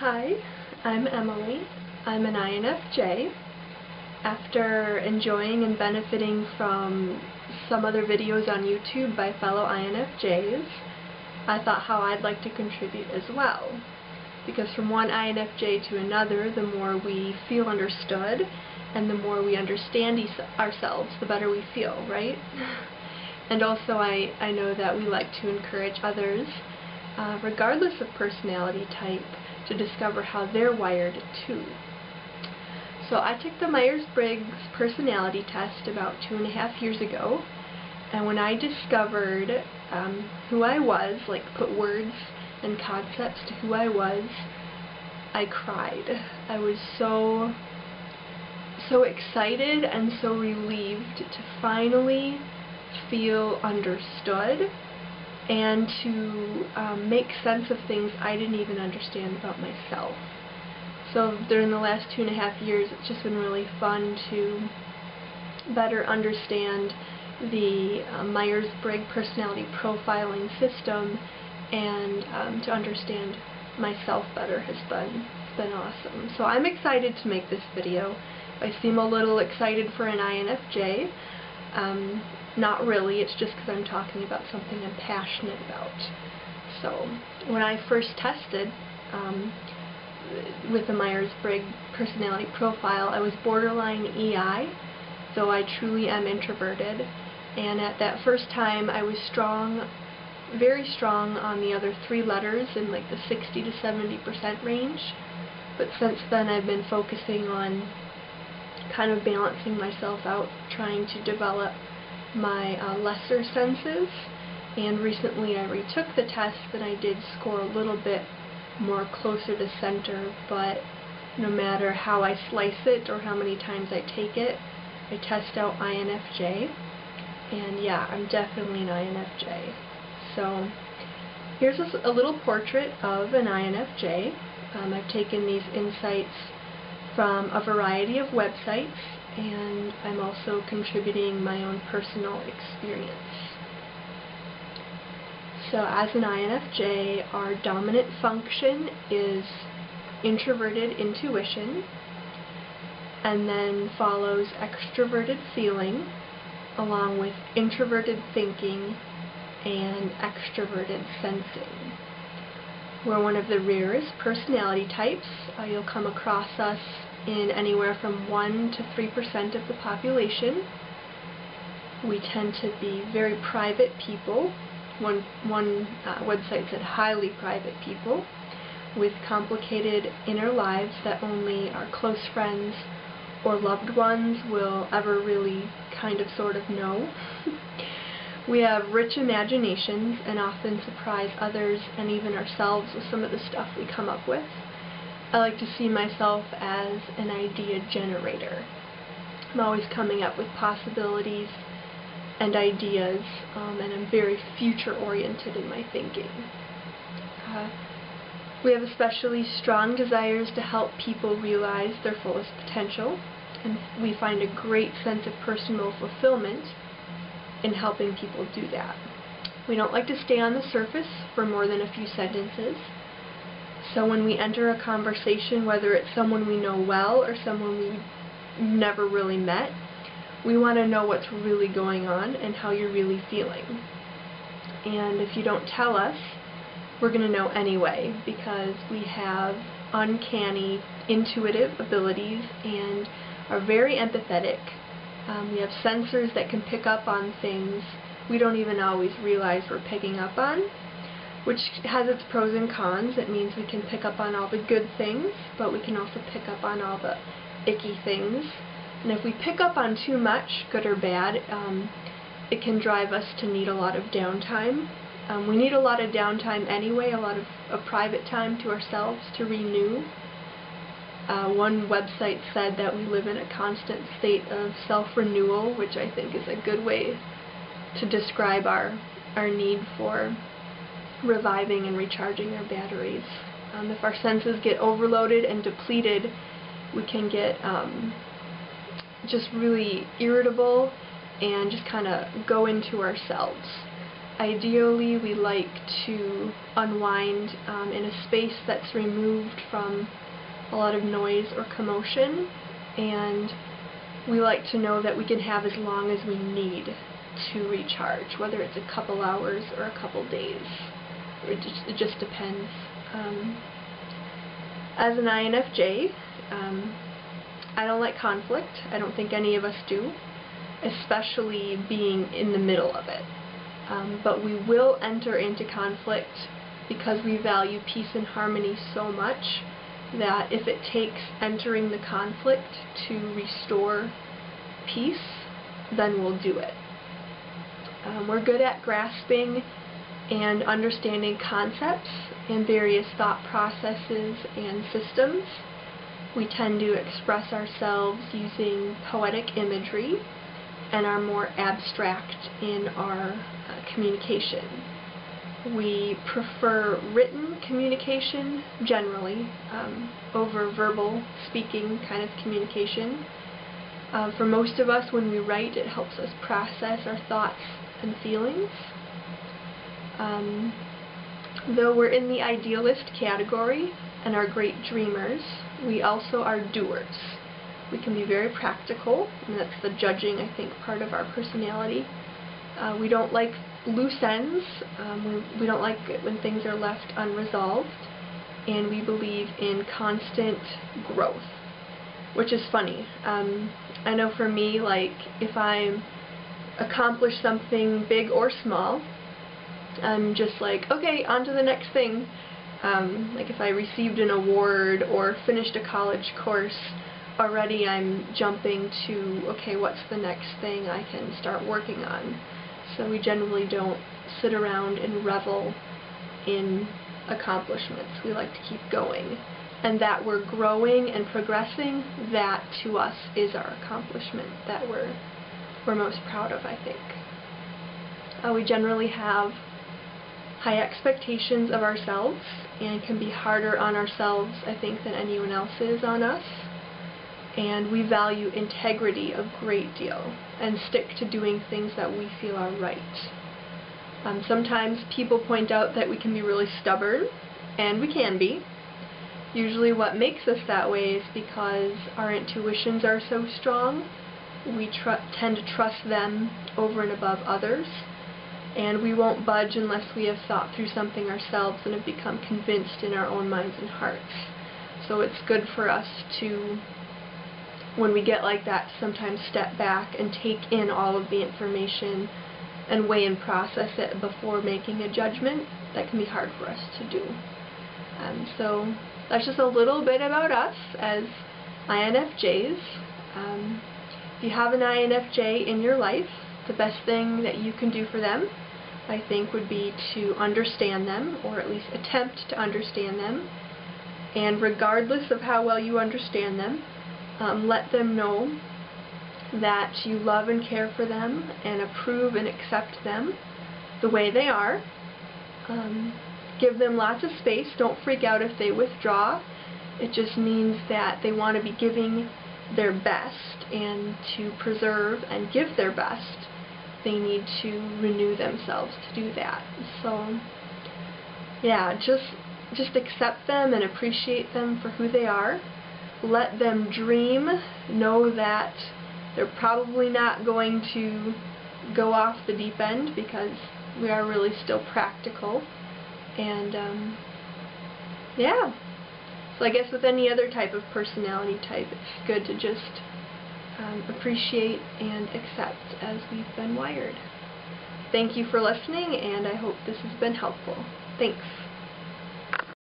Hi, I'm Emily. I'm an INFJ. After enjoying and benefiting from some other videos on YouTube by fellow INFJs, I thought how I'd like to contribute as well. Because from one INFJ to another, the more we feel understood and the more we understand ourselves, the better we feel, right? And also I know that we like to encourage others, regardless of personality type, to discover how they're wired too. So I took the Myers-Briggs personality test about 2.5 years ago, and when I discovered who I was, like put words and concepts to who I was, I cried. I was so excited and so relieved to finally feel understood and to make sense of things I didn't even understand about myself. So during the last 2.5 years, it's just been really fun to better understand the Myers-Briggs personality profiling system, and to understand myself better has been awesome. So I'm excited to make this video. If I seem a little excited for an INFJ, not really, it's just because I'm talking about something I'm passionate about. So when I first tested with the Myers-Briggs personality profile, I was borderline EI, though I truly am introverted. And at that first time, I was strong, very strong on the other 3 letters in like the 60 to 70% range. But since then, I've been focusing on kind of balancing myself out, trying to develop my lesser senses, and recently I retook the test and I did score a little bit more closer to center, but no matter how I slice it or how many times I take it, I test out INFJ, and yeah, I'm definitely an INFJ. So here's a little portrait of an INFJ. I've taken these insights from a variety of websites, and I'm also contributing my own personal experience. So as an INFJ, our dominant function is introverted intuition, and then follows extroverted feeling, along with introverted thinking and extroverted sensing. We're one of the rarest personality types. You'll come across us in anywhere from 1 to 3% of the population. We tend to be very private people. One website said highly private people, with complicated inner lives that only our close friends or loved ones will ever really kind of sort of know. We have rich imaginations and often surprise others and even ourselves with some of the stuff we come up with. I like to see myself as an idea generator. I'm always coming up with possibilities and ideas, and I'm very future-oriented in my thinking. We have especially strong desires to help people realize their fullest potential, and we find a great sense of personal fulfillment in helping people do that. We don't like to stay on the surface for more than a few sentences. So when we enter a conversation, whether it's someone we know well or someone we've never really met, we want to know what's really going on and how you're really feeling. And if you don't tell us, we're going to know anyway, because we have uncanny intuitive abilities and are very empathetic. We have sensors that can pick up on things we don't even always realize we're picking up on, which has its pros and cons. It means we can pick up on all the good things, but we can also pick up on all the icky things. And if we pick up on too much, good or bad, it can drive us to need a lot of downtime. We need a lot of downtime anyway, a lot of private time to ourselves to renew. One website said that we live in a constant state of self-renewal, which I think is a good way to describe our need for reviving and recharging our batteries. If our senses get overloaded and depleted, we can get just really irritable and just kind of go into ourselves. Ideally, we like to unwind in a space that's removed from a lot of noise or commotion, and we like to know that we can have as long as we need to recharge, whether it's a couple hours or a couple days. It just depends. As an INFJ, I don't like conflict. I don't think any of us do, especially being in the middle of it. But we will enter into conflict because we value peace and harmony so much that if it takes entering the conflict to restore peace, then we'll do it. We're good at grasping and understanding concepts and various thought processes and systems. We tend to express ourselves using poetic imagery and are more abstract in our communication. We prefer written communication generally over verbal speaking kind of communication. For most of us, when we write, it helps us process our thoughts and feelings. Though we're in the idealist category and are great dreamers, we also are doers. We can be very practical, and that's the judging, I think, part of our personality. We don't like loose ends. We don't like it when things are left unresolved, and we believe in constant growth, which is funny. I know for me, like, if I accomplish something big or small, I'm just like, okay, on to the next thing. Like if I received an award or finished a college course, already I'm jumping to, okay, what's the next thing I can start working on? So we generally don't sit around and revel in accomplishments. We like to keep going. And that we're growing and progressing, that to us is our accomplishment that we're most proud of, I think. We generally have high expectations of ourselves and can be harder on ourselves, I think, than anyone else is on us. And we value integrity a great deal and stick to doing things that we feel are right. Sometimes people point out that we can be really stubborn, and we can be. Usually what makes us that way is because our intuitions are so strong. We tend to trust them over and above others, and we won't budge unless we have thought through something ourselves and have become convinced in our own minds and hearts. So it's good for us to, when we get like that, sometimes step back and take in all of the information and weigh and process it before making a judgment. That can be hard for us to do. So that's just a little bit about us as INFJs. If you have an INFJ in your life, the best thing that you can do for them, I think, would be to understand them, or at least attempt to understand them. And regardless of how well you understand them, let them know that you love and care for them and approve and accept them the way they are. Give them lots of space. Don't freak out if they withdraw. It just means that they want to be giving their best, and to preserve and give their best, they need to renew themselves to do that. So yeah, just accept them and appreciate them for who they are. Let them dream. Know that they're probably not going to go off the deep end, because we are really still practical. And yeah, so I guess with any other type of personality type, it's good to just appreciate and accept as we've been wired. Thank you for listening, and I hope this has been helpful. Thanks.